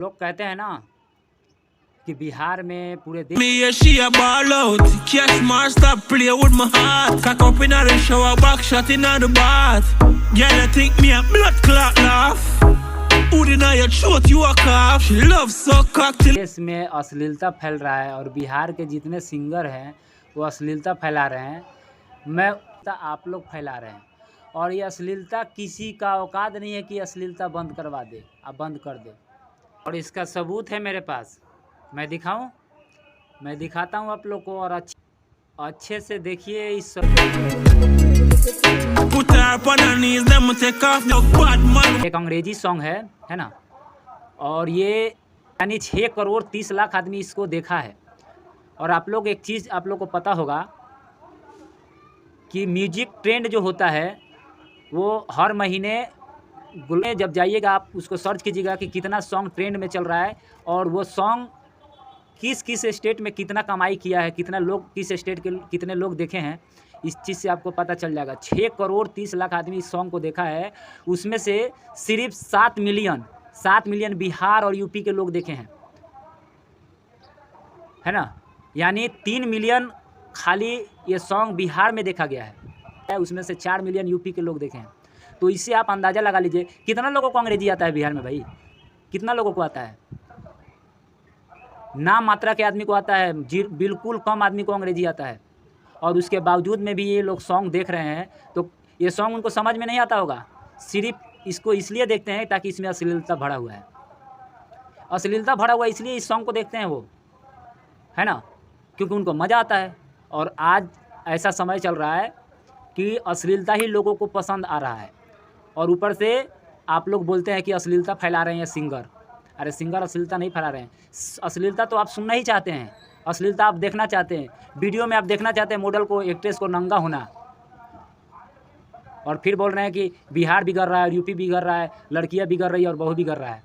लोग कहते हैं ना कि बिहार में पूरे देश Me yeah, she a ball out. Catch master play with my heart. Cock up inna the shower, back shot inna the bath. Girl, you think me a blood clot laugh? Who inna your throat you a cough? She loves so cocktail. में अश्लीलता फैल रहा है और बिहार के जितने singer हैं वो अश्लीलता फैला रहे हैं। मैं आप लोग फैला रहे हैं और ये अश्लीलता किसी का औकात नहीं है कि अश्लीलता बंद करवा दे, आप बंद कर दे। और इसका सबूत है मेरे पास, मैं दिखाऊं? मैं दिखाता हूं आप लोग को और अच्छे से देखिए इस Put her up on her knees, let me take off your bad man. एक अंग्रेजी सॉन्ग है ना, और ये यानी 6 करोड़ 30 लाख आदमी इसको देखा है। और आप लोग एक चीज़ आप लोग को पता होगा कि म्यूजिक ट्रेंड जो होता है वो हर महीने जब जाइएगा आप उसको सर्च कीजिएगा कि कितना सॉन्ग ट्रेंड में चल रहा है और वो सॉन्ग किस किस स्टेट में कितना कमाई किया है, कितना लोग किस स्टेट के कितने लोग देखे हैं, इस चीज़ से आपको पता चल जाएगा। 6 करोड़ 30 लाख आदमी इस सॉन्ग को देखा है, उसमें से सिर्फ 7 मिलियन बिहार और यूपी के लोग देखे हैं, है ना। यानी 3 मिलियन खाली ये सॉन्ग बिहार में देखा गया है, उसमें से 4 मिलियन यूपी के लोग देखे हैं। तो इससे आप अंदाज़ा लगा लीजिए कितना लोगों को अंग्रेजी आता है बिहार में। भाई कितना लोगों को आता है? नाम मात्रा के आदमी को आता है, बिल्कुल कम आदमी को अंग्रेजी आता है। और उसके बावजूद में भी ये लोग सॉन्ग देख रहे हैं, तो ये सॉन्ग उनको समझ में नहीं आता होगा। सिर्फ इसको इसलिए देखते हैं ताकि इसमें अश्लीलता भरा हुआ है, अश्लीलता भरा हुआ है इसलिए इस सॉन्ग को देखते हैं वो, है ना, क्योंकि उनको मज़ा आता है। और आज ऐसा समय चल रहा है कि अश्लीलता ही लोगों को पसंद आ रहा है। और ऊपर से आप लोग बोलते हैं कि अश्लीलता फैला रहे हैं सिंगर। अरे सिंगर अश्लीलता नहीं फैला रहे हैं, अश्लीलता तो आप सुनना ही चाहते हैं, अश्लीलता आप देखना चाहते हैं, वीडियो में आप देखना चाहते हैं मॉडल को, एक्ट्रेस को नंगा होना। और फिर बोल रहे हैं कि बिहार बिगड़ रहा है, यूपी बिगड़ रहा है, लड़कियां बिगड़ रही है और बहू बिगड़ रहा है।